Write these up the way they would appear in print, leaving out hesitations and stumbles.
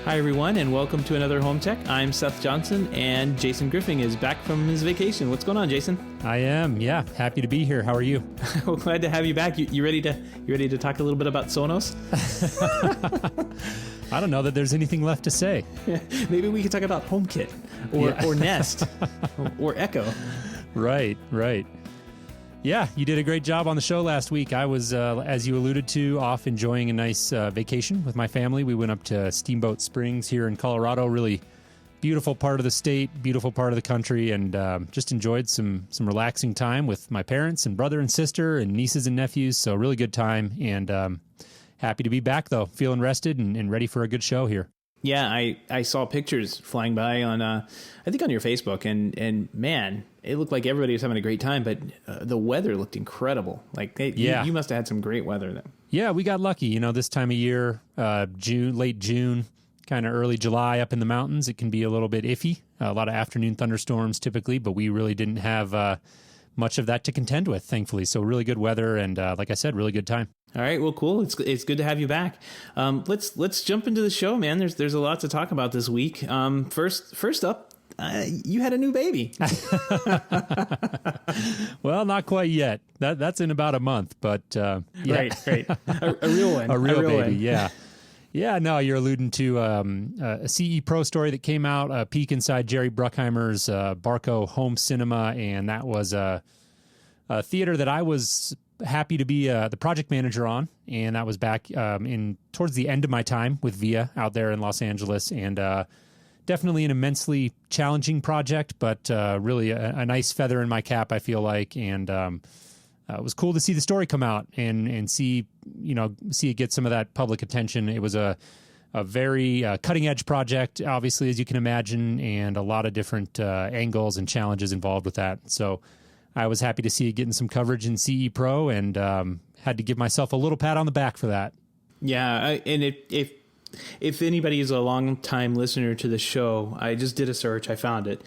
Hi, everyone, and welcome to another Home Tech. I'm Seth Johnson, and Jason Griffin is back from his vacation. What's going on, Jason? I am, yeah. Happy to be here. How are you? Well, glad to have you back. You ready to talk a little bit about Sonos? I don't know that there's anything left to say. Maybe we could talk about HomeKit or Nest or Echo. Right. Yeah, you did a great job on the show last week. I was, as you alluded to, off enjoying a nice vacation with my family. We went up to Steamboat Springs here in Colorado. Really beautiful part of the state, beautiful part of the country, and just enjoyed some relaxing time with my parents and brother and sister and nieces and nephews. So really good time, and happy to be back, though. Feeling rested and ready for a good show here. Yeah, I saw pictures flying by on, I think on your Facebook, and man, it looked like everybody was having a great time, but the weather looked incredible. Like, you must have had some great weather then. Yeah, we got lucky. You know, this time of year, late June, kind of early July up in the mountains, it can be a little bit iffy. A lot of afternoon thunderstorms typically, but we really didn't have much of that to contend with, thankfully. So really good weather, and like I said, really good time. All right, well, cool. It's good to have you back. Let's jump into the show, man. There's a lot to talk about this week. First up, you had a new baby. Well, not quite yet. That's in about a month, but yeah. Right. A real one. A real baby, one. Yeah. Yeah, no, you're alluding to a CE Pro story that came out, a peek inside Jerry Bruckheimer's Barco Home Cinema, and that was a theater that I was happy to be the project manager on, and that was back towards the end of my time with VIA out there in Los Angeles, and definitely an immensely challenging project, but really a nice feather in my cap, I feel like, and it was cool to see the story come out and see it get some of that public attention. It was a very cutting edge project, obviously, as you can imagine, and a lot of different angles and challenges involved with that. So I was happy to see it getting some coverage in CE Pro, and had to give myself a little pat on the back for that. Yeah, and if anybody is a long-time listener to the show, I just did a search. I found it.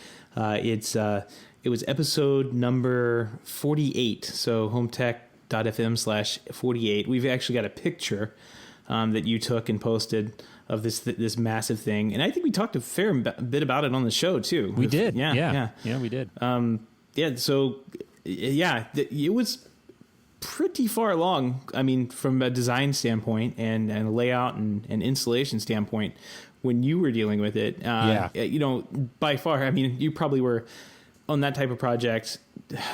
It was episode number 48, so HomeTech.fm/48. We've actually got a picture that you took and posted of this massive thing, and I think we talked a fair bit about it on the show too. We did. Yeah, we did. It was pretty far along. I mean, from a design standpoint and a layout and installation standpoint, when you were dealing with it, by far. I mean, you probably were on that type of project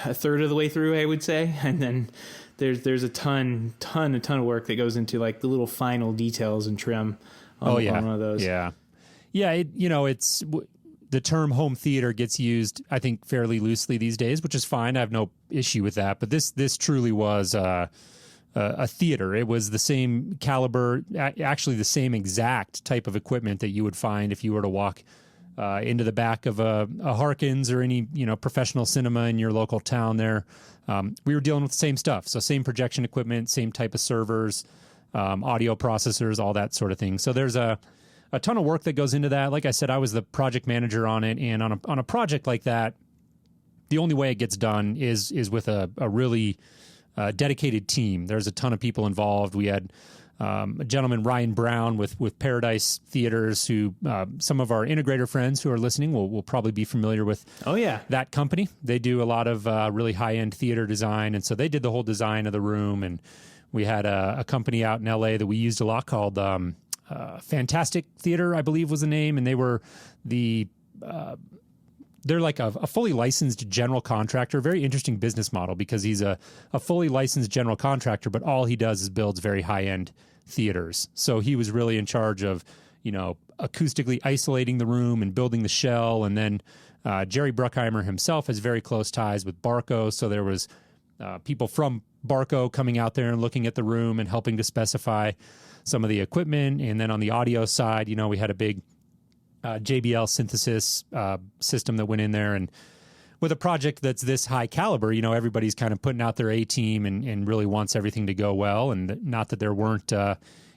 a third of the way through, I would say, and then there's a ton of work that goes into like the little final details and trim on one of those. Yeah. It's the term home theater gets used, I think, fairly loosely these days, which is fine. I have no issue with that. But this truly was a theater. It was the same caliber, actually the same exact type of equipment that you would find if you were to walk into the back of a Harkins or any professional cinema in your local town there. We were dealing with the same stuff. So same projection equipment, same type of servers, audio processors, all that sort of thing. So there's a ton of work that goes into that. Like I said, I was the project manager on it, and on a project like that, the only way it gets done is with a really dedicated team. There's a ton of people involved. We had a gentleman, Ryan Brown, with Paradise Theaters, who some of our integrator friends who are listening will probably be familiar with. Oh yeah, that company. They do a lot of really high end theater design, and so they did the whole design of the room. And we had a company out in LA that we used a lot called Fantastic Theater, I believe was the name, and they were they're like a fully licensed general contractor. Very interesting business model, because he's a fully licensed general contractor, but all he does is builds very high-end theaters. So he was really in charge of, acoustically isolating the room and building the shell. And then Jerry Bruckheimer himself has very close ties with Barco. So there was people from Barco coming out there and looking at the room and helping to specify some of the equipment. And then on the audio side, we had a big JBL synthesis system that went in there. And with a project that's this high caliber, everybody's kind of putting out their A team and really wants everything to go well. And not that there weren't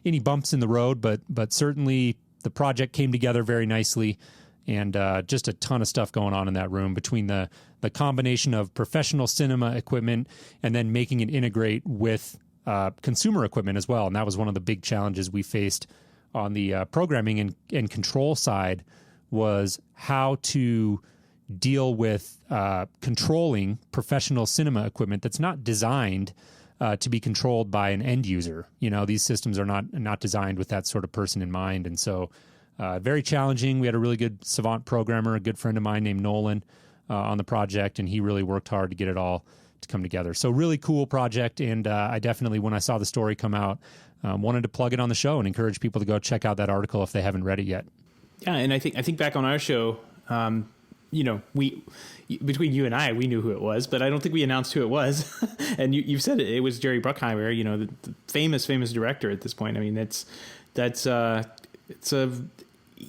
any bumps in the road, but certainly the project came together very nicely, and just a ton of stuff going on in that room between the combination of professional cinema equipment and then making it integrate with consumer equipment as well. And that was one of the big challenges we faced on the programming and control side was how to deal with controlling professional cinema equipment that's not designed to be controlled by an end user. These systems are not designed with that sort of person in mind. And so very challenging. We had a really good savant programmer, a good friend of mine named Nolan, on the project, and he really worked hard to get it all to come together. So really cool project. And I definitely, when I saw the story come out, wanted to plug it on the show and encourage people to go check out that article if they haven't read it yet. Yeah, and I think back on our show, we between you and I, we knew who it was, but I don't think we announced who it was. And you've said it was Jerry Bruckheimer, the famous director at this point. I mean,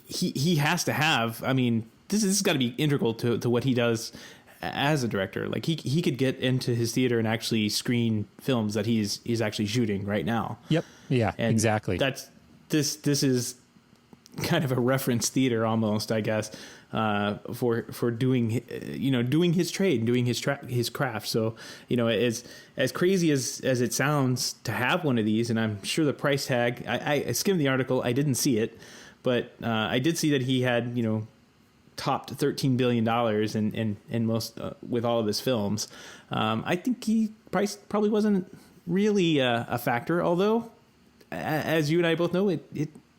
he has to have. I mean, this has got to be integral to what he does as a director. Like he could get into his theater and actually screen films that he's actually shooting right now. Yep. Yeah. And exactly. This is kind of a reference theater almost, I guess, for doing his trade and doing his craft. So as crazy as it sounds to have one of these, and I'm sure the price tag. I skimmed the article. I didn't see it, but I did see that he had topped $13 billion in most with all of his films. I think price probably wasn't really a factor, although as you and I both know,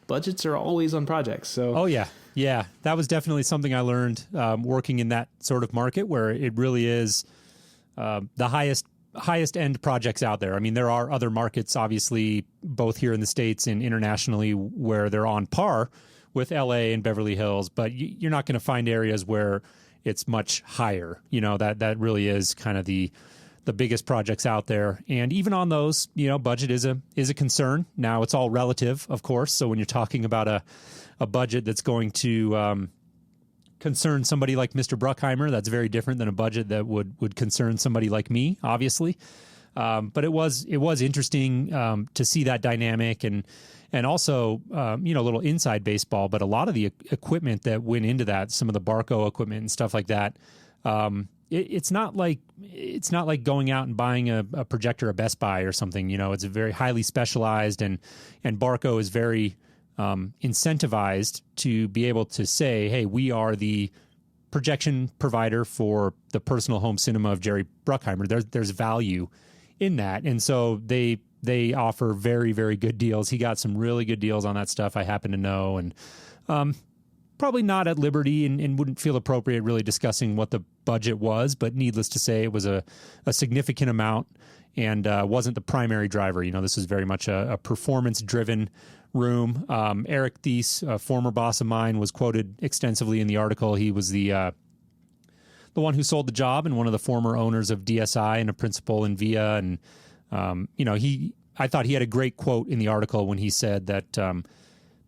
budgets are always on projects. So oh yeah, that was definitely something I learned working in that sort of market where it really is the highest end projects out there. I mean, there are other markets, obviously, both here in the States and internationally, where they're on par with LA and Beverly Hills, but you're not going to find areas where it's much higher. That really is kind of the biggest projects out there. And even on those, budget is a concern. Now it's all relative, of course. So when you're talking about a budget that's going to concern somebody like Mr. Bruckheimer, that's very different than a budget that would concern somebody like me, obviously. But it was interesting to see that dynamic and also, a little inside baseball, but a lot of the equipment that went into that, some of the Barco equipment and stuff like that, it's not like going out and buying a projector at Best Buy or something. It's very highly specialized, and Barco is very incentivized to be able to say, hey, we are the projection provider for the personal home cinema of Jerry Bruckheimer. There's value in that, and so they offer very, very good deals. He got some really good deals on that stuff, I happen to know, and probably not at liberty and wouldn't feel appropriate really discussing what the budget was, but needless to say, it was a significant amount and wasn't the primary driver. This is very much a performance-driven room. Eric Thies, a former boss of mine, was quoted extensively in the article. He was the one who sold the job and one of the former owners of DSI and a principal in VIA. And, I thought he had a great quote in the article when he said that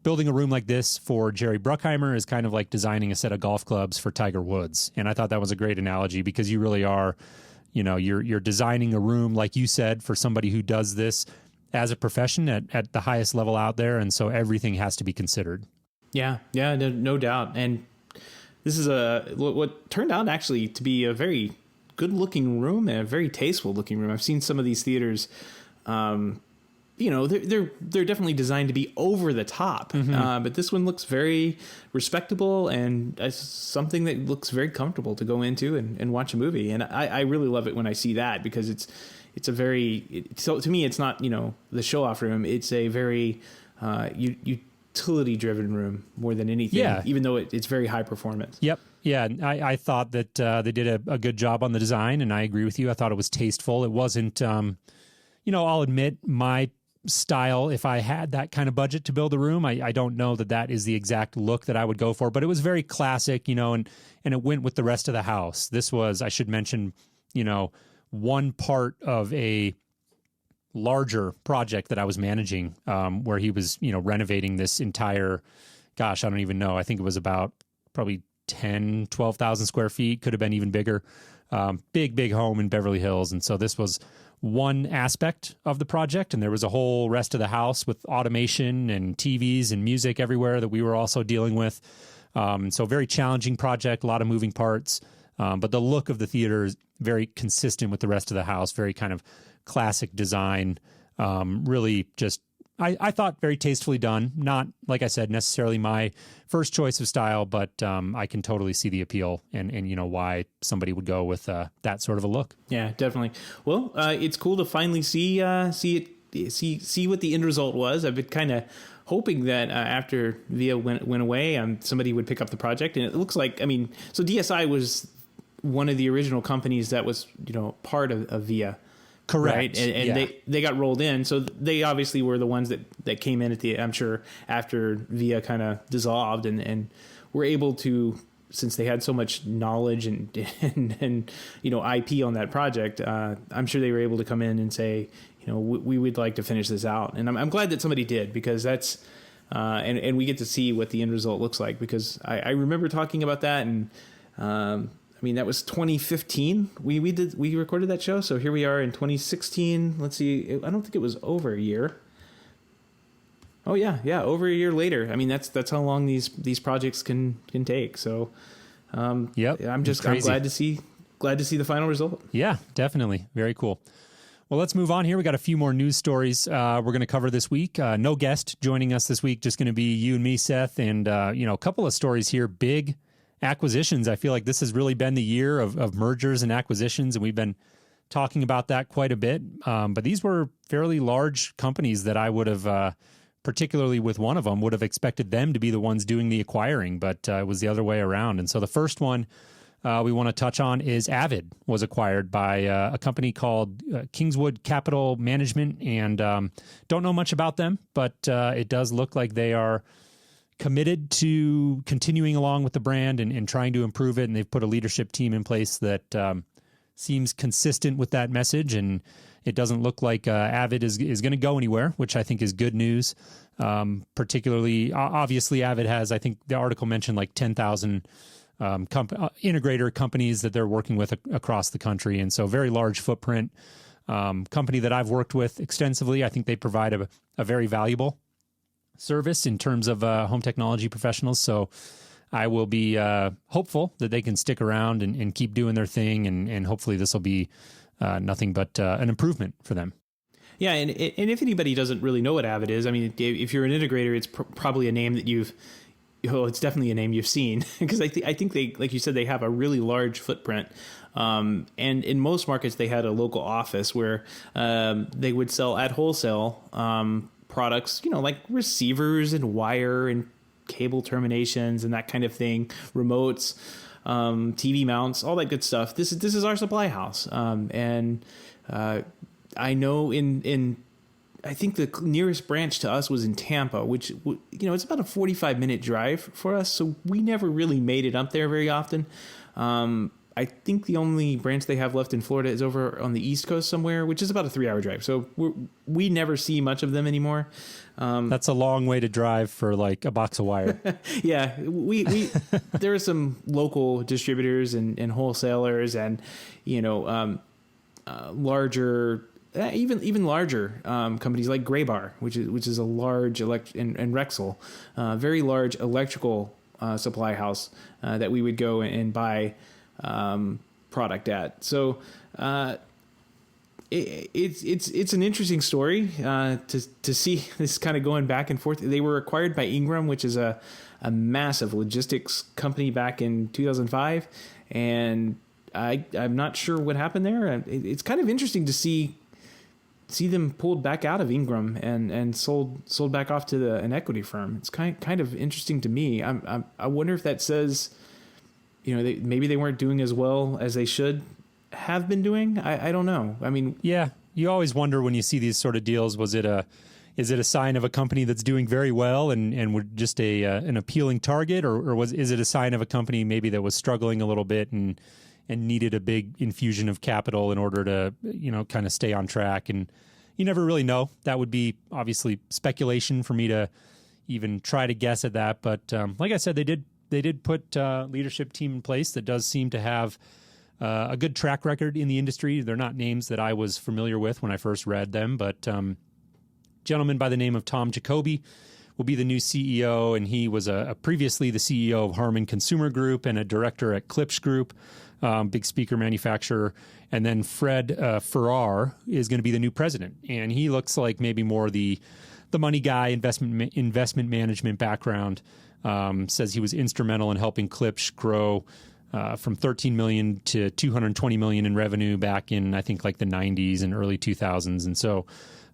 building a room like this for Jerry Bruckheimer is kind of like designing a set of golf clubs for Tiger Woods. And I thought that was a great analogy because you really are, you're designing a room, like you said, for somebody who does this as a profession at the highest level out there. And so everything has to be considered. Yeah, no doubt. And this is what turned out actually to be a very good looking room and a very tasteful looking room. I've seen some of these theaters, they're definitely designed to be over the top, but this one looks very respectable and something that looks very comfortable to go into and watch a movie. And I really love it when I see that because it's a very, so to me, it's not, the show off room. It's a very, utility driven room more than anything, even though it's very high performance. Yep. Yeah. I thought that, they did a good job on the design, and I agree with you. I thought it was tasteful. It wasn't, I'll admit my style, if I had that kind of budget to build a room, I don't know that is the exact look that I would go for, but it was very classic, and it went with the rest of the house. This was, I should mention, one part of a larger project that I was managing, where he was, renovating this entire, I don't even know. I think it was about probably 12,000 square feet, could have been even bigger. Big home in Beverly Hills. And so this was one aspect of the project, and there was a whole rest of the house with automation and TVs and music everywhere that we were also dealing with. So very challenging project, a lot of moving parts, but the look of the theater is very consistent with the rest of the house, very kind of classic design, really just I thought very tastefully done. Not, like I said, necessarily my first choice of style, but I can totally see the appeal and why somebody would go with that sort of a look. Yeah, definitely. Well, it's cool to finally see what the end result was. I've been kind of hoping that after VIA went away, somebody would pick up the project, and it looks like, so DSI was one of the original companies that was part of VIA. Correct. Right. And they got rolled in. So they obviously were the ones that came in I'm sure, after VIA kind of dissolved and were able to, since they had so much knowledge and IP on that project, I'm sure they were able to come in and say, we would like to finish this out. And I'm glad that somebody did, because that's, and we get to see what the end result looks like, because I remember talking about that, and, that was 2015. We recorded that show. So here we are in 2016. Let's see. I don't think it was over a year. Oh yeah. Over a year later. That's how long these projects can take. So, yep. I'm glad to see the final result. Yeah, definitely. Very cool. Well, let's move on here. We got a few more news stories we're going to cover this week. No guest joining us this week. Just going to be you and me, Seth, and a couple of stories here. Big acquisitions. I feel like this has really been the year of mergers and acquisitions, and we've been talking about that quite a bit. But these were fairly large companies that I would have, particularly with one of them, would have expected them to be the ones doing the acquiring, but it was the other way around. And so the first one we want to touch on is Avid was acquired by a company called Kingswood Capital Management, and don't know much about them, but it does look like they are committed to continuing along with the brand and trying to improve it. And they've put a leadership team in place that seems consistent with that message. And it doesn't look like Avid is going to go anywhere, which I think is good news. Particularly, obviously, Avid has, I think the article mentioned, like 10,000 integrator companies that they're working with across the country. And so very large footprint. Company that I've worked with extensively. I think they provide a very valuable service in terms of home technology professionals. So I will be hopeful that they can stick around and keep doing their thing. And hopefully this will be nothing but an improvement for them. Yeah. And if anybody doesn't really know what Avid is, if you're an integrator, it's probably a name that it's definitely a name you've seen, because I think they, like you said, they have a really large footprint. And in most markets, they had a local office where they would sell at wholesale products, like receivers and wire and cable terminations and that kind of thing, remotes, TV mounts, all that good stuff. This is our supply house. And I know I think the nearest branch to us was in Tampa, which, it's about a 45-minute drive for us. So we never really made it up there very often. I think the only branch they have left in Florida is over on the East Coast somewhere, which is about a 3-hour drive. So we never see much of them anymore. That's a long way to drive for like a box of wire. Yeah, we there are some local distributors and wholesalers and larger. Even larger companies like Graybar, which is a large and Rexel, very large electrical supply house that we would go and buy product at. So it's an interesting story to see this kind of going back and forth. They were acquired by Ingram, which is a massive logistics company back in 2005, and I'm not sure what happened there. It's kind of interesting to see them pulled back out of Ingram and sold back off to an equity firm. It's kind of interesting to me. I wonder if that says, maybe they weren't doing as well as they should have been doing. I don't know. Yeah, you always wonder when you see these sort of deals, is it a sign of a company that's doing very well and were just an appealing target, or is it a sign of a company maybe that was struggling a little bit and needed a big infusion of capital in order to, kind of stay on track? And you never really know. That would be obviously speculation for me to even try to guess at that. But like I said, they did put a leadership team in place that does seem to have a good track record in the industry. They're not names that I was familiar with when I first read them, but gentleman by the name of Tom Jacoby will be the new CEO, and he was previously the CEO of Harman Consumer Group and a director at Klipsch Group, big speaker manufacturer. And then Fred Farrar is going to be the new president, and he looks like maybe more the the money guy, investment management background, says he was instrumental in helping Klipsch grow from 13 million to 220 million in revenue back in, I think, like the 90s and early 2000s. And so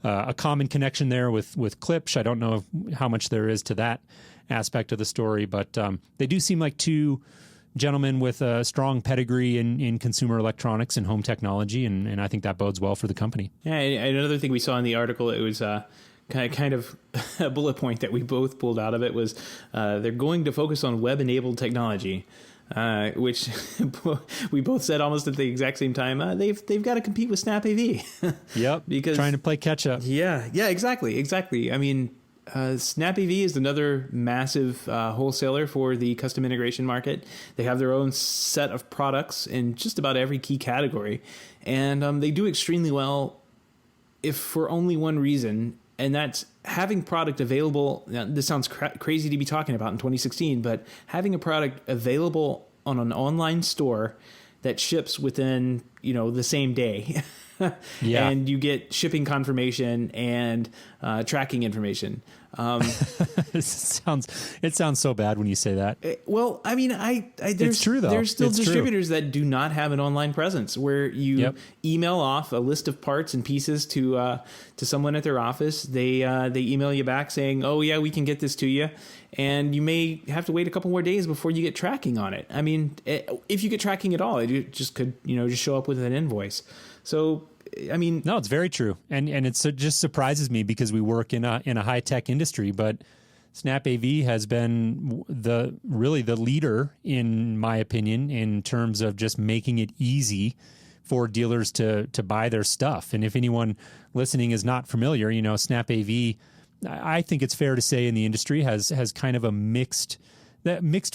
a common connection there with Klipsch. I don't know how much there is to that aspect of the story, but they do seem like two gentlemen with a strong pedigree in consumer electronics and home technology, and I think that bodes well for the company. Yeah, and another thing we saw in the article, it was kind of a bullet point that we both pulled out of it was they're going to focus on web-enabled technology, which we both said almost at the exact same time. They've got to compete with Snap AV. Yep, because trying to play catch up. Yeah, exactly. I mean, Snap AV is another massive wholesaler for the custom integration market. They have their own set of products in just about every key category, and they do extremely well if for only one reason, and that's having product available. Now, this sounds crazy to be talking about in 2016, but having a product available on an online store that ships within, the same day. Yeah. And you get shipping confirmation and tracking information. It sounds so bad when you say that. Well, I mean, it's true though. There's still it's distributors true. that do not have an online presence where you email off a list of parts and pieces to someone at their office. They email you back saying, "Oh yeah, we can get this to you," and you may have to wait a couple more days before you get tracking on it. I mean, if you get tracking at all, it just could just show up with an invoice. So, I mean, no, it's very true, and it just surprises me because we work in a high tech industry, but Snap AV has been the leader, in my opinion, in terms of just making it easy for dealers to buy their stuff. And if anyone listening is not familiar, Snap AV, I think it's fair to say in the industry has kind of a mixed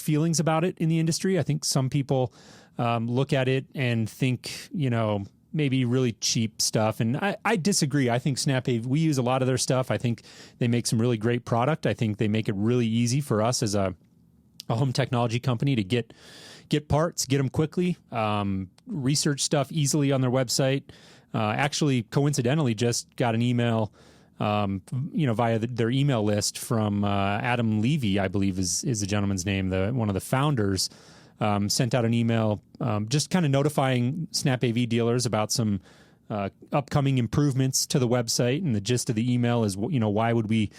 feelings about it in the industry. I think some people look at it and think, maybe really cheap stuff. And I disagree. I think Snap AV, we use a lot of their stuff. I think they make some really great product. I think they make it really easy for us as a home technology company to get parts, get them quickly, research stuff easily on their website. Actually, coincidentally, just got an email, via their email list from Adam Levy, I believe is the gentleman's name, one of the founders. Sent out an email just kind of notifying Snap AV dealers about some upcoming improvements to the website. And the gist of the email is, why would we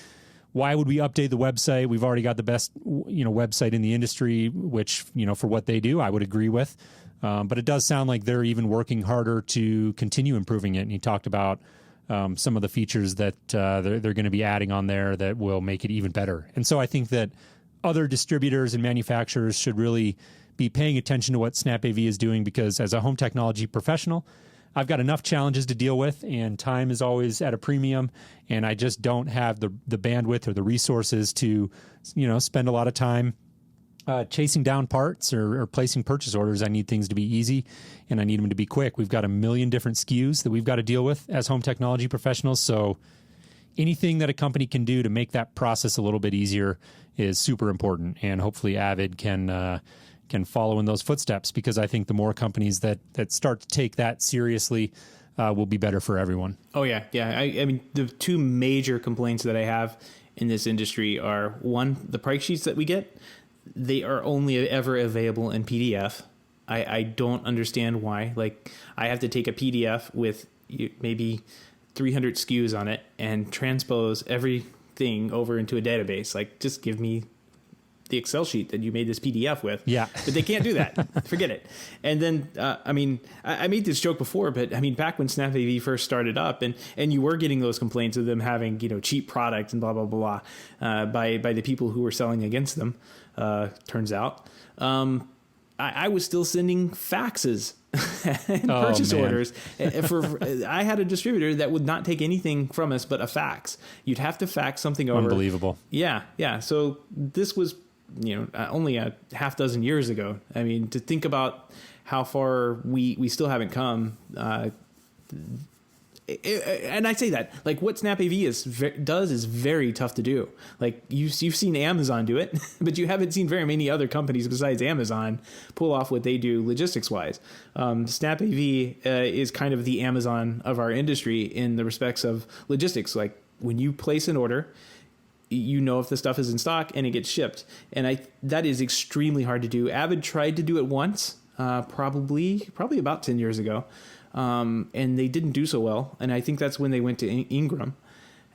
update the website? We've already got the best, website in the industry, which, for what they do, I would agree with. But it does sound like they're even working harder to continue improving it. And he talked about some of the features that they're going to be adding on there that will make it even better. And so I think that other distributors and manufacturers should really be paying attention to what Snap AV is doing, because as a home technology professional, I've got enough challenges to deal with, and time is always at a premium, and I just don't have the bandwidth or the resources to, spend a lot of time chasing down parts or placing purchase orders. I need things to be easy, and I need them to be quick. We've got a million different SKUs that we've got to deal with as home technology professionals, so anything that a company can do to make that process a little bit easier is super important, and hopefully Avid can follow in those footsteps, because I think the more companies that start to take that seriously will be better for everyone. Oh, yeah. I mean, the two major complaints that I have in this industry are, one, the price sheets that we get, they are only ever available in PDF. I don't understand why. Like, I have to take a PDF with maybe 300 SKUs on it and transpose everything over into a database. Like, just give me the Excel sheet that you made this PDF with. Yeah. But they can't do that. Forget it. And then, I made this joke before, but back when Snap AV first started up and you were getting those complaints of them having, cheap product and blah, blah, blah, by the people who were selling against them, turns out, I was still sending faxes and purchase orders. I had a distributor that would not take anything from us but a fax. You'd have to fax something over. Unbelievable. Yeah. So this was, only a half dozen years ago. To think about how far we still haven't come. And I say that, like, what Snap AV does is very tough to do. Like, you've seen Amazon do it, but you haven't seen very many other companies besides Amazon pull off what they do logistics wise. Snap AV is kind of the Amazon of our industry in the respects of logistics. Like, when you place an order, you know if the stuff is in stock and it gets shipped. And that is extremely hard to do. Avid tried to do it once, probably about 10 years ago. And they didn't do so well. And I think that's when they went to Ingram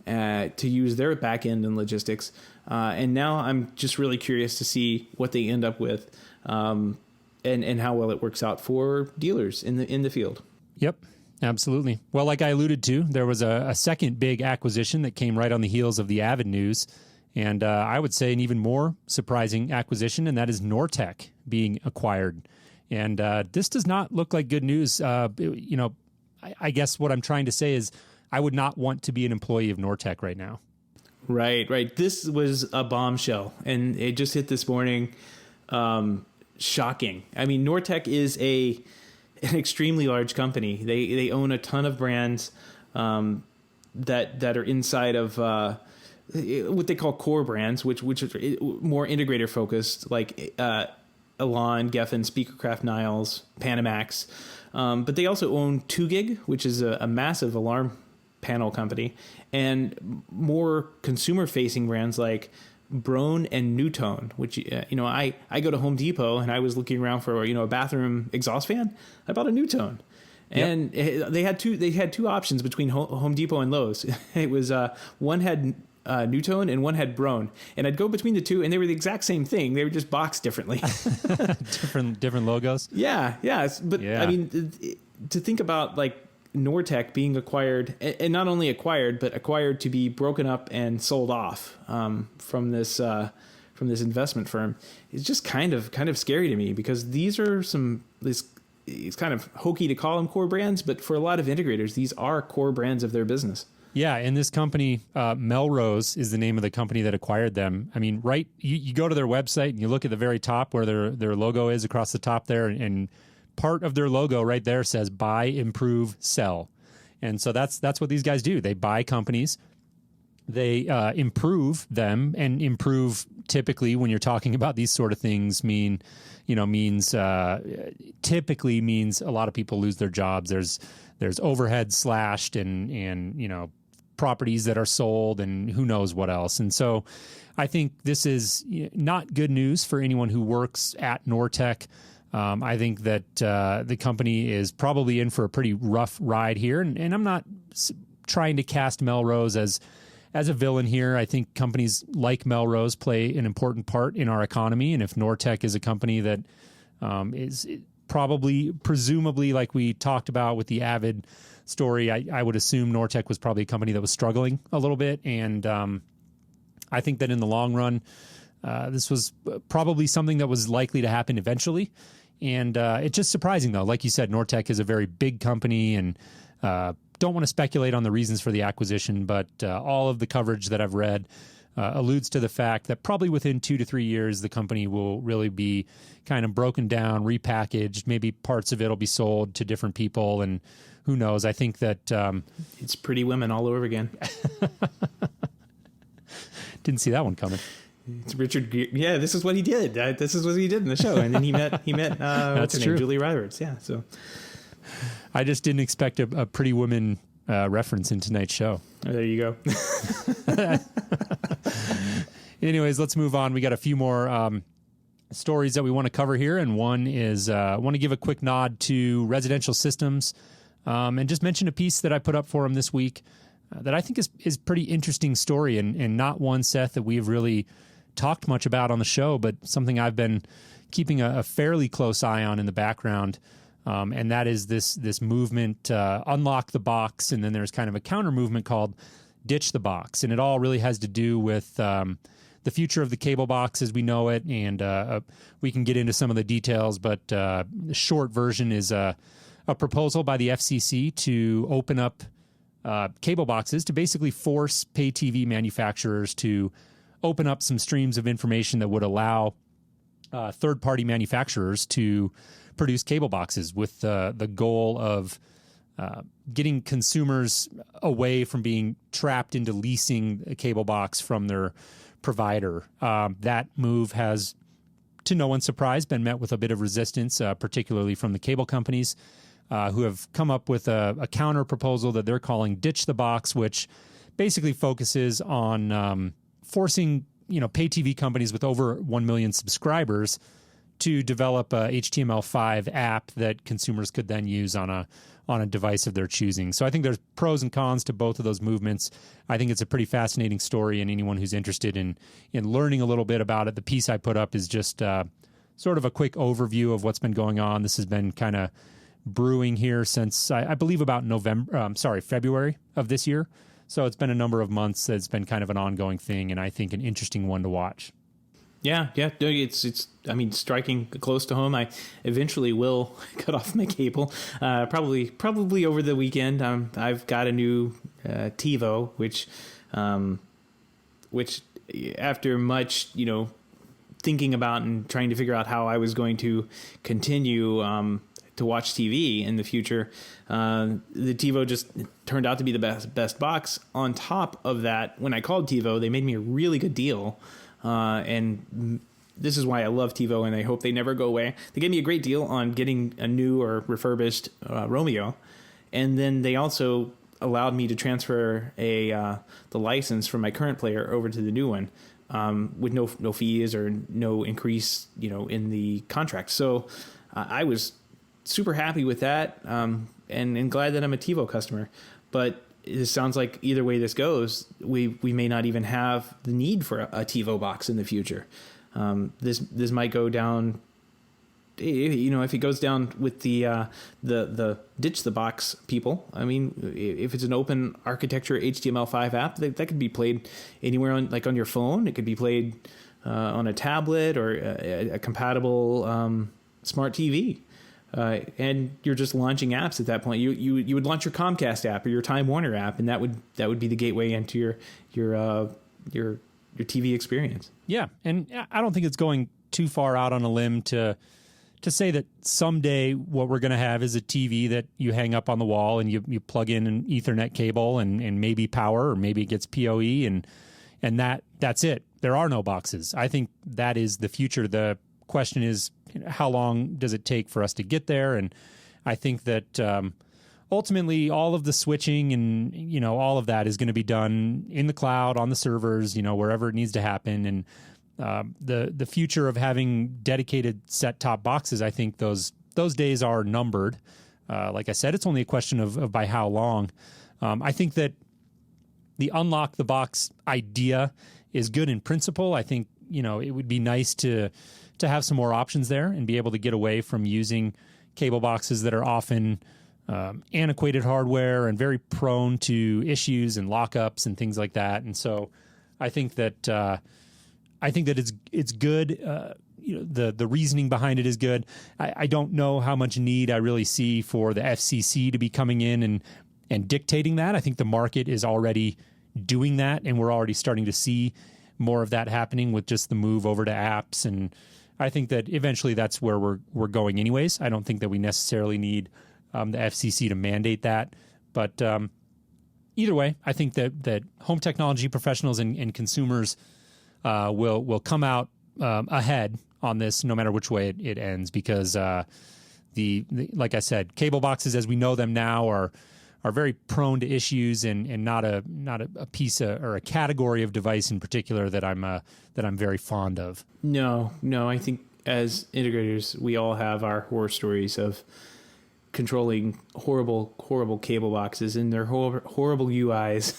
to use their back end and logistics. And now I'm just really curious to see what they end up with, and how well it works out for dealers in the field. Yep, absolutely. Well, like I alluded to, there was a second big acquisition that came right on the heels of the Avid news. And I would say an even more surprising acquisition, and that is HomeTech being acquired. And this does not look like good news. I guess what I'm trying to say is I would not want to be an employee of HomeTech right now. Right. This was a bombshell, and it just hit this morning. Shocking. I mean, HomeTech is an extremely large company. They own a ton of brands that are inside of what they call core brands, which are more integrator focused, like Elan, Geffen, Speakercraft, Niles, Panamax. But they also own 2GIG, which is a massive alarm panel company, and more consumer-facing brands like Broan and Newtone, which, I go to Home Depot and I was looking around for, a bathroom exhaust fan. I bought a Newtone. And they had two options between Home Depot and Lowe's. It was one had Newtone and one had Broan, and I'd go between the two, and they were the exact same thing. They were just boxed differently. different logos. Yeah. I mean, to think about like HomeTech being acquired, and not only acquired, but acquired to be broken up and sold off from this investment firm, is just kind of scary to me, because these are it's kind of hokey to call them core brands, but for a lot of integrators, these are core brands of their business. Yeah, and this company, Melrose, is the name of the company that acquired them. I mean, you go to their website and you look at the very top where their logo is across the top there, and part of their logo right there says buy, improve, sell. And so that's what these guys do. They buy companies, they improve them, and improve typically, when you're talking about these sort of things, typically means a lot of people lose their jobs. There's overhead slashed and properties that are sold and who knows what else. And so I think this is not good news for anyone who works at HomeTech. I think that the company is probably in for a pretty rough ride here. And I'm not trying to cast Melrose as a villain here. I think companies like Melrose play an important part in our economy. And if HomeTech is a company that is presumably, like we talked about with the Avid story, I would assume HomeTech was probably a company that was struggling a little bit. And I think that in the long run, this was probably something that was likely to happen eventually. And it's just surprising, though. Like you said, HomeTech is a very big company, and don't want to speculate on the reasons for the acquisition, but all of the coverage that I've read alludes to the fact that probably within 2 to 3 years, the company will really be kind of broken down, repackaged. Maybe parts of it will be sold to different people, and who knows? I think that it's Pretty Women all over again. Didn't see that one coming. It's Richard Gere. Yeah, this is what he did. This is what he did in the show, and then he met what's her name, Julie Roberts. Yeah, so I just didn't expect a Pretty Woman reference in tonight's show. Oh, there you go. Anyways, let's move on. We got a few more stories that we want to cover here, and one is I want to give a quick nod to Residential Systems and just mention a piece that I put up for them this week that I think is pretty interesting story, and not one, Seth, that we've really talked much about on the show, but something I've been keeping a fairly close eye on in the background. And that is this movement, unlock the box, and then there's kind of a counter movement called ditch the box. And it all really has to do with the future of the cable box as we know it. And we can get into some of the details, but the short version is a proposal by the FCC to open up cable boxes to basically force pay TV manufacturers to open up some streams of information that would allow third-party manufacturers to produce cable boxes, with the goal of getting consumers away from being trapped into leasing a cable box from their provider. That move has, to no one's surprise, been met with a bit of resistance, particularly from the cable companies, who have come up with a counter proposal that they're calling Ditch the Box, which basically focuses on forcing pay TV companies with over 1 million subscribers to develop a HTML5 app that consumers could then use on a device of their choosing. So I think there's pros and cons to both of those movements. I think it's a pretty fascinating story, and anyone who's interested in learning a little bit about it, the piece I put up is just sort of a quick overview of what's been going on. This has been kind of brewing here since I believe about February of this year. So it's been a number of months. It's been kind of an ongoing thing, and I think an interesting one to watch. Yeah. It's striking close to home. I eventually will cut off my cable. Probably over the weekend. I've got a new TiVo, which after much thinking about and trying to figure out how I was going to continue to watch TV in the future, the TiVo just turned out to be the best box. On top of that, when I called TiVo, they made me a really good deal. And this is why I love TiVo, and I hope they never go away. They gave me a great deal on getting a new or refurbished Romeo, and then they also allowed me to transfer the license from my current player over to the new one with no fees or no increase in the contract. So I was super happy with that, and glad that I'm a TiVo customer. But it sounds like either way this goes, we may not even have the need for a TiVo box in the future. This might go down, if it goes down with the ditch the box people. I mean, if it's an open architecture HTML5 app, that could be played anywhere on your phone. It could be played on a tablet or a compatible smart TV. And you're just launching apps at that point. You would launch your Comcast app or your Time Warner app, and that would be the gateway into your TV experience. Yeah, and I don't think it's going too far out on a limb to say that someday what we're going to have is a TV that you hang up on the wall and you plug in an Ethernet cable and maybe power, or maybe it gets PoE, and that's it. There are no boxes. I think that is the future. The question is, how long does it take for us to get there? And I think that ultimately all of the switching and all of that is going to be done in the cloud, on the servers, wherever it needs to happen. And the future of having dedicated set-top boxes, I think those days are numbered. Like I said, it's only a question of by how long. I think that the unlock the box idea is good in principle. I think it would be nice to have some more options there and be able to get away from using cable boxes that are often antiquated hardware and very prone to issues and lockups and things like that. And so I think that it's good. The reasoning behind it is good. I don't know how much need I really see for the FCC to be coming in and dictating that. I think the market is already doing that, and we're already starting to see more of that happening with just the move over to apps. And I think that eventually that's where we're going anyways. I don't think that we necessarily need the FCC to mandate that. But either way, I think that home technology professionals and consumers will come out ahead on this, no matter which way it ends, because the like I said, cable boxes as we know them now are very prone to issues and not a piece or a category of device in particular that I'm very fond of. No, I think as integrators, we all have our horror stories of controlling horrible cable boxes and their horrible UIs.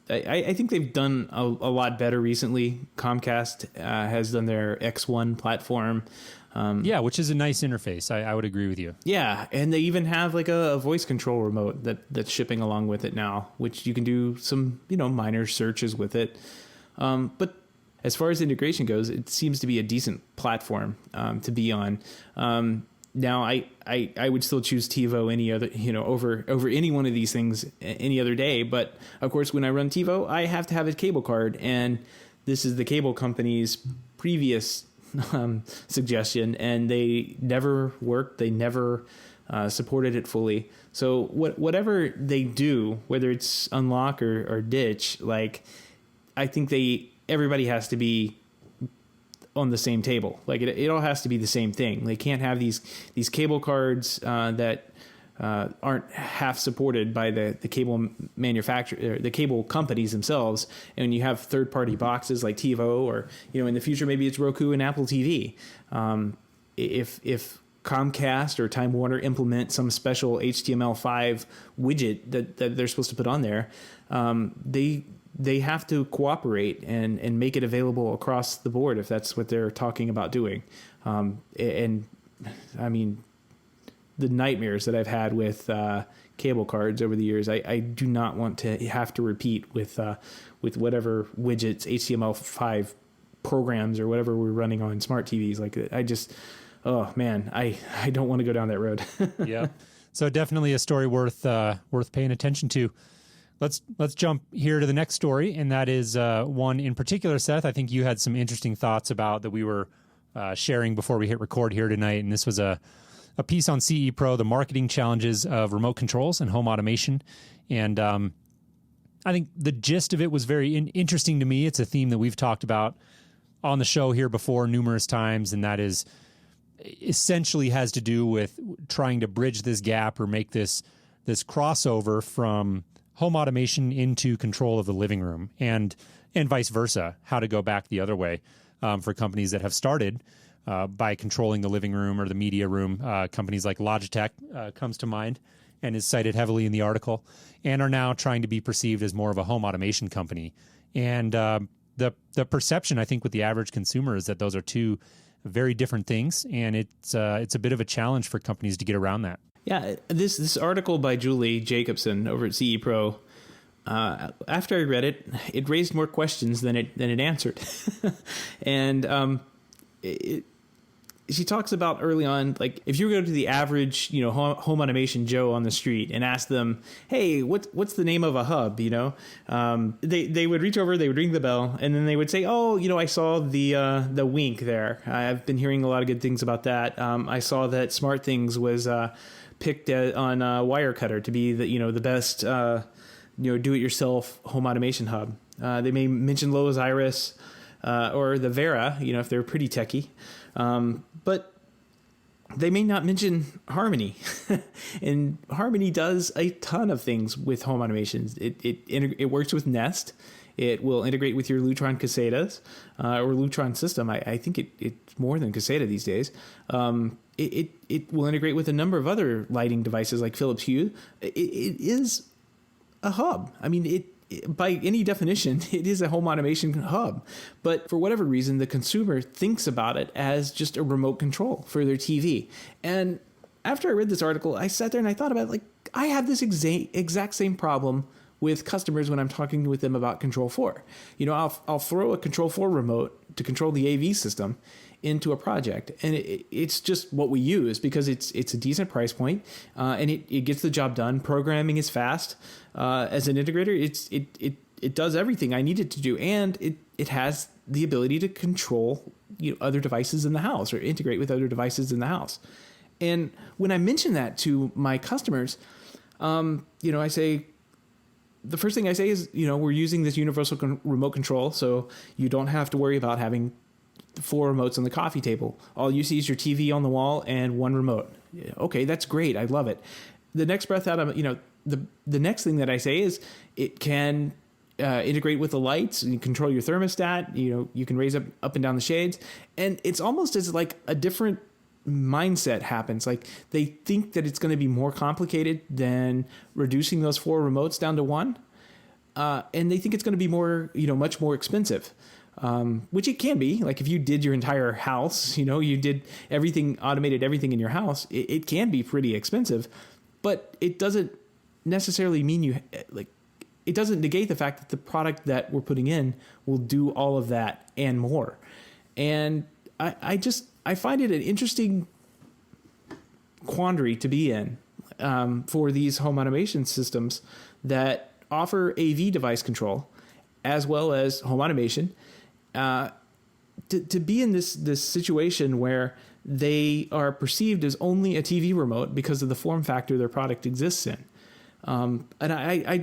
I think they've done a lot better recently. Comcast has done their X1 platform. Which is a nice interface. I would agree with you. Yeah, and they even have like a voice control remote that's shipping along with it now, which you can do some minor searches with it. But as far as integration goes, it seems to be a decent platform to be on. Now, I would still choose TiVo any other over any one of these things any other day. But of course, when I run TiVo, I have to have a cable card, and this is the cable company's previous suggestion, and they never worked. They never supported it fully. So whatever they do, whether it's unlock or ditch, like I think everybody has to be on the same table. Like it all has to be the same thing. They can't have these cable cards that aren't half supported by the cable manufacturer, the cable companies themselves. And you have third party boxes like TiVo, or in the future maybe it's Roku and Apple TV. If Comcast or Time Warner implement some special HTML5 widget that they're supposed to put on there, they have to cooperate and make it available across the board if that's what they're talking about doing. And I mean, the nightmares that I've had with cable cards over the years, I do not want to have to repeat with whatever widgets, HTML5 programs, or whatever we're running on smart TVs. Like, oh man, I don't want to go down that road. Yeah. So definitely a story worth paying attention to. Let's jump here to the next story, and that is one in particular, Seth, I think you had some interesting thoughts about that we were sharing before we hit record here tonight, and this was a piece on CE Pro, the marketing challenges of remote controls and home automation. And I think the gist of it was very interesting to me. It's a theme that we've talked about on the show here before numerous times, and that is essentially has to do with trying to bridge this gap or make this crossover from home automation into control of the living room, and vice versa, how to go back the other way for companies that have started by controlling the living room or the media room. Companies like Logitech comes to mind and is cited heavily in the article, and are now trying to be perceived as more of a home automation company. And the perception, I think, with the average consumer is that those are two very different things, and it's a bit of a challenge for companies to get around that. Yeah, this article by Julie Jacobson over at CE Pro, after I read it, it raised more questions than it answered. And she talks about early on, like, if you go to the average, home automation Joe on the street and ask them, hey, what's the name of a hub? They would reach over, they would ring the bell, and then they would say, oh, I saw the Wink there. I've been hearing a lot of good things about that. I saw that SmartThings was picked on Wirecutter to be the best do-it-yourself home automation hub. They may mention Lowe's Iris or the Vera, if they're pretty techie. But they may not mention Harmony. And Harmony does a ton of things with home automations. It works with Nest. It will integrate with your Lutron Casetas or Lutron system. I think it's more than Caseta these days. It will integrate with a number of other lighting devices like Philips Hue. It is a hub. I mean, by any definition, it is a home automation hub. But for whatever reason, the consumer thinks about it as just a remote control for their TV. And after I read this article, I sat there and I thought about it, like, I have this exact same problem with customers when I'm talking with them about Control 4. I'll throw a Control 4 remote to control the AV system into a project, and it's just what we use because it's a decent price point, and it gets the job done. Programming is fast. As an integrator, it does everything I need it to do, and it has the ability to control other devices in the house or integrate with other devices in the house. And when I mention that to my customers, I say, the first thing I say is, we're using this universal remote control, so you don't have to worry about having 4 remotes on the coffee table. All you see is your TV on the wall and 1 remote. Okay, that's great. I love it. The next breath out of, the next thing that I say is it can integrate with the lights and you control your thermostat. You can raise up and down the shades. And it's almost as like a different mindset happens. Like, they think that it's going to be more complicated than reducing those 4 remotes down to 1. And they think it's going to be more, much more expensive. Which it can be. Like, if you did your entire house, you did everything, automated everything in your house, it can be pretty expensive, but it doesn't necessarily mean it doesn't negate the fact that the product that we're putting in will do all of that and more. And I find it an interesting quandary to be in for these home automation systems that offer AV device control as well as home automation. To be in this situation where they are perceived as only a TV remote because of the form factor their product exists in. And I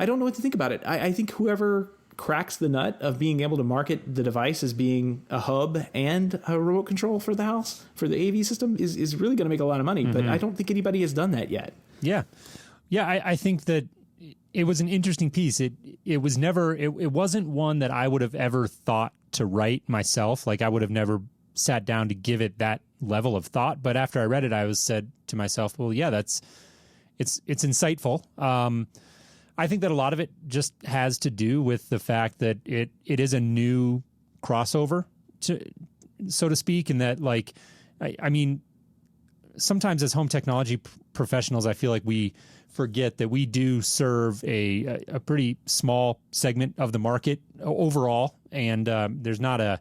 don't know what to think about it. I think whoever cracks the nut of being able to market the device as being a hub and a remote control for the house, for the AV system, is really going to make a lot of money. But I don't think anybody has done that yet. Yeah. Yeah, I think that it was an interesting piece. It was never, it wasn't one that I would have ever thought to write myself. Like I would have never sat down to give it that level of thought. But after I read it, I said to myself, well, yeah, it's insightful. I think that a lot of it just has to do with the fact that it is a new crossover, so to speak, and that like, I mean, sometimes as home technology professionals, I feel like we forget that we do serve a pretty small segment of the market overall, and there's not a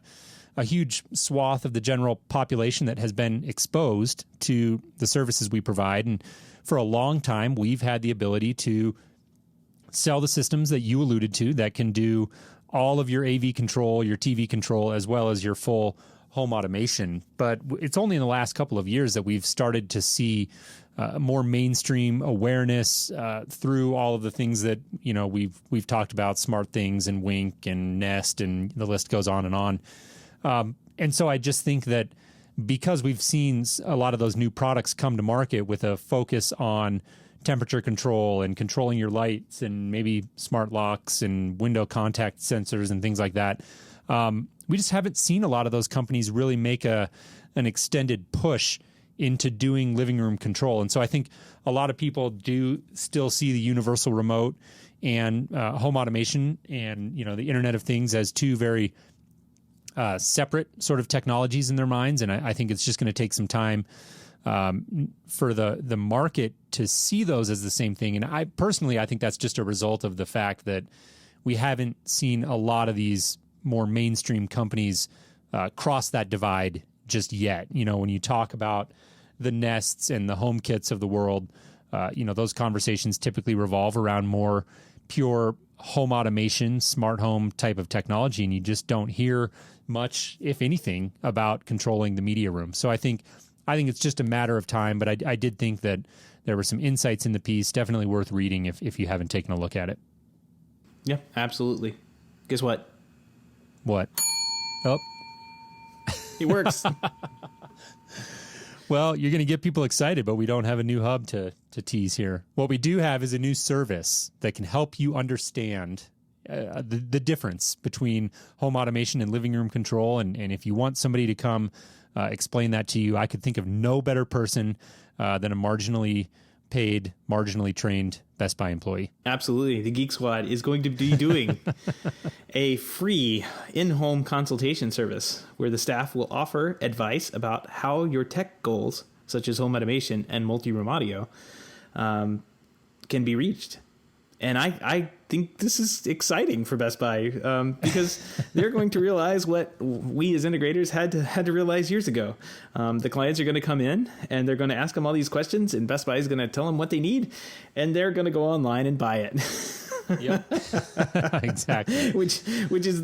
huge swath of the general population that has been exposed to the services we provide. And for a long time, we've had the ability to sell the systems that you alluded to that can do all of your AV control, your TV control, as well as your full home automation. But it's only in the last couple of years that we've started to see more mainstream awareness through all of the things that, you know, we've talked about, SmartThings and Wink and Nest, and the list goes on and on. And so I just think that because we've seen a lot of those new products come to market with a focus on temperature control and controlling your lights and maybe smart locks and window contact sensors and things like that, we just haven't seen a lot of those companies really make an extended push into doing living room control. And so I think a lot of people do still see the universal remote and home automation and, you know, the Internet of Things as two very separate sort of technologies in their minds. And I think it's just going to take some time for the market to see those as the same thing. And I think that's just a result of the fact that we haven't seen a lot of these more mainstream companies cross that divide just yet. You know, when you talk about the Nests and the HomeKits of the world, you know, those conversations typically revolve around more pure home automation, smart home type of technology, and you just don't hear much, if anything, about controlling the media room. So I think it's just a matter of time, but I did think that there were some insights in the piece, definitely worth reading if you haven't taken a look at it. Yeah, absolutely. Guess what? What? Oh. It works. Well, you're going to get people excited, but we don't have a new hub to tease here. What we do have is a new service that can help you understand the difference between home automation and living room control. And if you want somebody to come explain that to you, I could think of no better person than a marginally paid, marginally trained Best Buy employee. Absolutely. The Geek Squad is going to be doing a free in-home consultation service where the staff will offer advice about how your tech goals, such as home automation and multi-room audio, can be reached. And I think this is exciting for Best Buy because they're going to realize what we as integrators had to realize years ago. The clients are going to come in and they're going to ask them all these questions, and Best Buy is going to tell them what they need, and they're going to go online and buy it. Yep. Exactly. Which is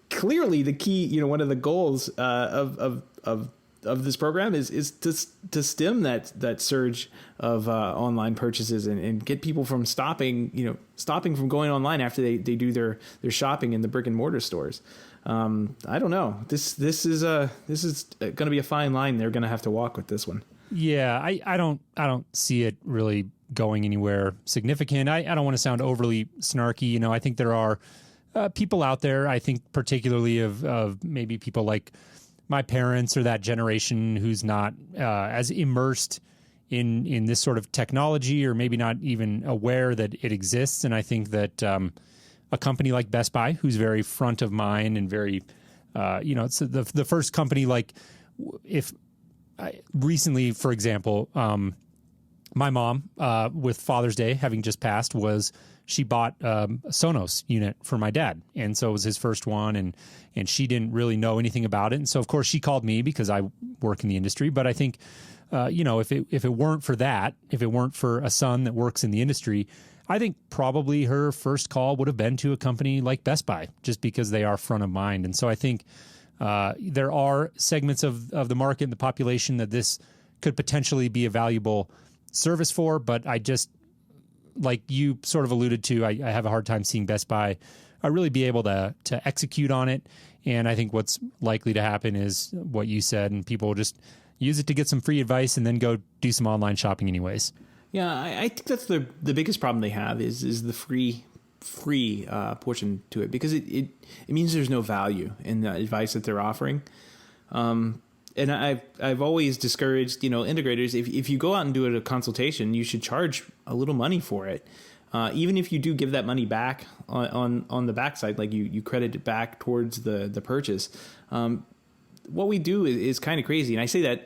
clearly the key. You know, one of the goals of this program is to stem that surge of online purchases and get people from stopping from going online after they do their shopping in the brick and mortar stores. I don't know. This is going to be a fine line they're going to have to walk with this one. Yeah, I don't see it really going anywhere significant. I don't want to sound overly snarky. You know, I think there are people out there, I think particularly of maybe people like my parents or that generation who's not as immersed in this sort of technology, or maybe not even aware that it exists. And I think that a company like Best Buy, who's very front of mind and very, it's the first company, like recently, for example, my mom, with Father's Day having just passed, she bought a Sonos unit for my dad. And so it was his first one, and she didn't really know anything about it. And so, of course, she called me because I work in the industry. But I think, if it weren't for that, if it weren't for a son that works in the industry, I think probably her first call would have been to a company like Best Buy, just because they are front of mind. And so I think there are segments of the market and the population that this could potentially be a valuable service for. But I just, like you sort of alluded to, I have a hard time seeing Best Buy really be able to execute on it. And I think what's likely to happen is what you said, and people will just use it to get some free advice and then go do some online shopping anyways. Yeah, I think that's the biggest problem they have is the free portion to it, because it means there's no value in the advice that they're offering. And I've always discouraged, integrators, if you go out and do a consultation, you should charge a little money for it. Even if you do give that money back on the backside, like you credit it back towards the purchase. What we do is kind of crazy. And I say that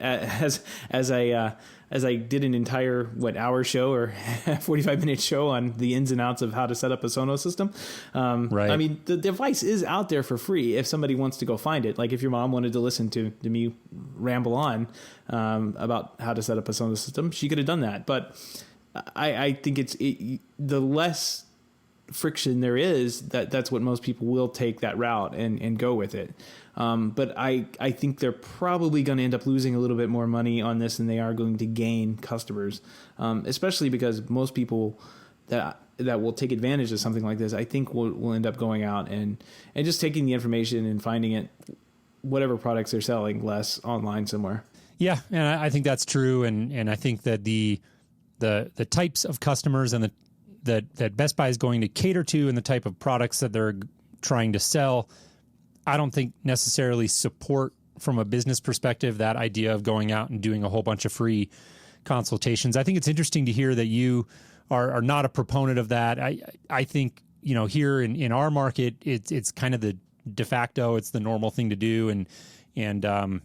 as I did an entire hour show or 45-minute show on the ins and outs of how to set up a Sonos system. Right. I mean, the device is out there for free if somebody wants to go find it. Like if your mom wanted to listen to me ramble on about how to set up a Sonos system, she could have done that. But I think the less friction there is, that's what most people will take that route and go with it. But I think they're probably going to end up losing a little bit more money on this than they are going to gain customers, especially because most people that will take advantage of something like this, I think will end up going out and just taking the information and finding it, whatever products they're selling, less online somewhere. Yeah, and I think that's true, and I think that the types of customers and that Best Buy is going to cater to and the type of products that they're trying to sell, I don't think necessarily support from a business perspective that idea of going out and doing a whole bunch of free consultations. I think it's interesting to hear that you are not a proponent of that. I think, here in our market, it's kind of the de facto, it's the normal thing to do, and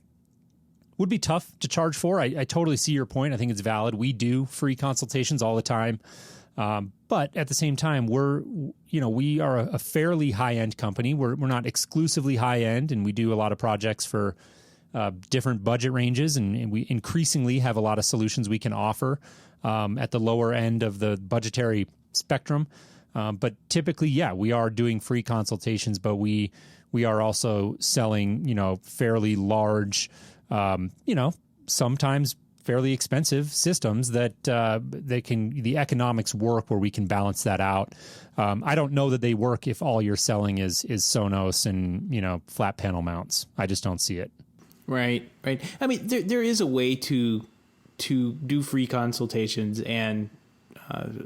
would be tough to charge for. I totally see your point. I think it's valid. We do free consultations all the time. But at the same time, we are a fairly high-end company. We're not exclusively high-end, and we do a lot of projects for different budget ranges, and we increasingly have a lot of solutions we can offer at the lower end of the budgetary spectrum. But typically, we are doing free consultations, but we are also selling, fairly large, sometimes fairly expensive systems that the economics work where we can balance that out. I don't know that they work if all you're selling is Sonos and flat panel mounts. I just don't see it. Right. I mean, there is a way to do free consultations and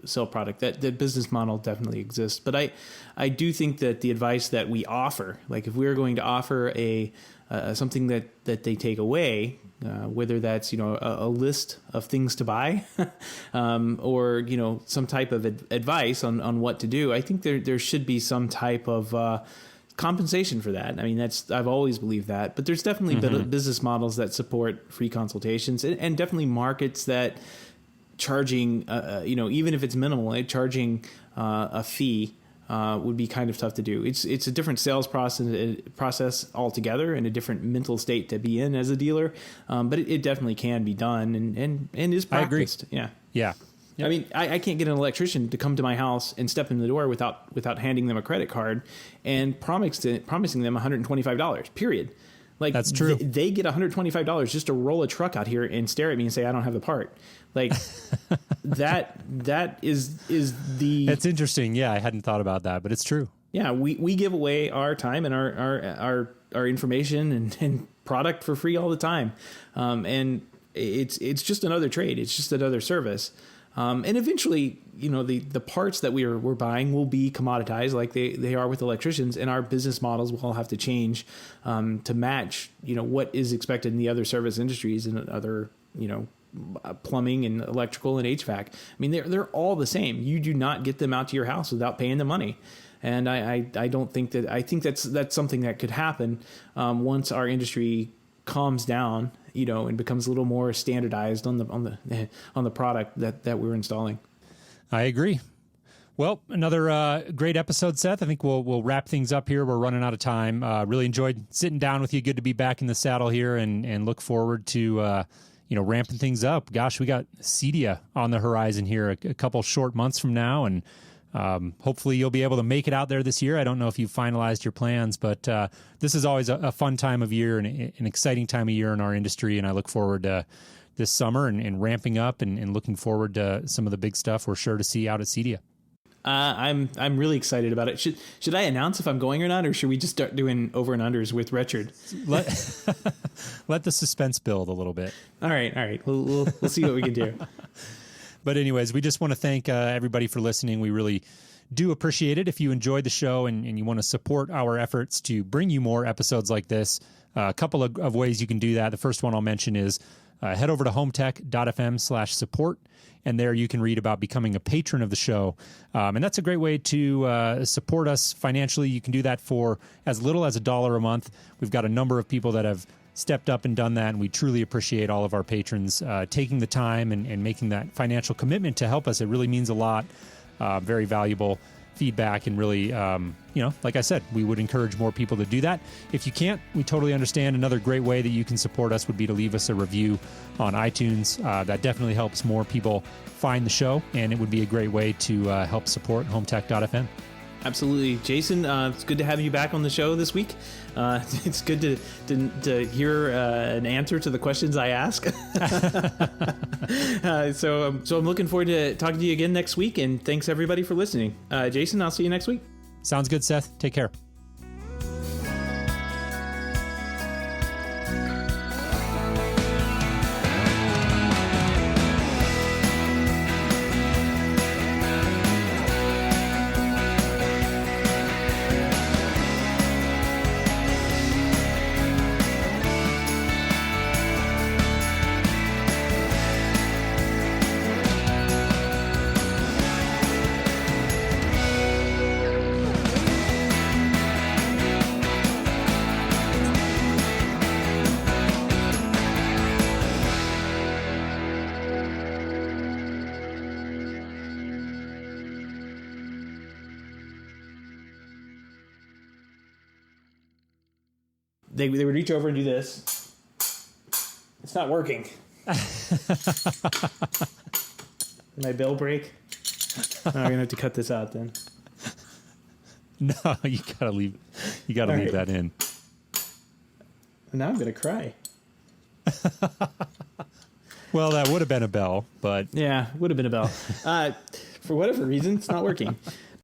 sell product. That the business model definitely exists. But I do think that the advice that we offer, like if we're going to offer something that they take away, whether that's a list of things to buy, or some type of advice on what to do, I think there should be some type of compensation for that. I mean, I've always believed that, but there's definitely business models that support free consultations, and definitely markets that charging, even if it's minimal, charging a fee would be kind of tough to do. It's a different sales process altogether, and a different mental state to be in as a dealer. But it definitely can be done and is practiced. I agree. Yeah. Yep. I mean, I can't get an electrician to come to my house and step in the door without handing them a credit card and promising them $125, period. Like, that's true. They get $125 just to roll a truck out here and stare at me and say, I don't have the part. Like that is the... That's interesting. Yeah, I hadn't thought about that, but it's true. Yeah, we give away our time and our information and product for free all the time. And it's just another trade. It's just another service. And eventually, the parts that we're buying will be commoditized like they are with electricians, and our business models will all have to change to match, what is expected in the other service industries and other, plumbing and electrical and HVAC. I mean, they're all the same. You do not get them out to your house without paying the money. And I don't think that, I think that's something that could happen once our industry calms down, and becomes a little more standardized on the product that we're installing. I agree. Well, another great episode, Seth. I think we'll wrap things up here. We're running out of time. Really enjoyed sitting down with you. Good to be back in the saddle here, and look forward to ramping things up. Gosh, we got Cedia on the horizon here a couple short months from now, and hopefully you'll be able to make it out there this year. I don't know if you've finalized your plans, but this is always a fun time of year and an exciting time of year in our industry, and I look forward to this summer and ramping up and looking forward to some of the big stuff we're sure to see out at Cedia. I'm really excited about it. Should I announce if I'm going or not, or should we just start doing over and unders with Richard? Let the suspense build a little bit. All right. We'll see what we can do. But anyways, we just want to thank everybody for listening. We really do appreciate it. If you enjoyed the show and you want to support our efforts to bring you more episodes like this, a couple of ways you can do that. The first one I'll mention is head over to HomeTech.fm/support. And there you can read about becoming a patron of the show. And that's a great way to support us financially. You can do that for as little as $1 a month. We've got a number of people that have stepped up and done that, and we truly appreciate all of our patrons taking the time and making that financial commitment to help us. It really means a lot. Very valuable feedback, and really, like I said, we would encourage more people to do that. If you can't, we totally understand. Another great way that you can support us would be to leave us a review on iTunes. That definitely helps more people find the show, and it would be a great way to help support HomeTech.fm. Absolutely. Jason, it's good to have you back on the show this week. It's good to hear an answer to the questions I ask. So I'm looking forward to talking to you again next week, and thanks everybody for listening. Jason, I'll see you next week. Sounds good, Seth. Take care. They would reach over and do this. It's not working. My bell break? I'm going to have to cut this out then. No, you gotta leave that in. Now I'm going to cry. Well, that would have been a bell, but... Yeah, would have been a bell. For whatever reason, it's not working.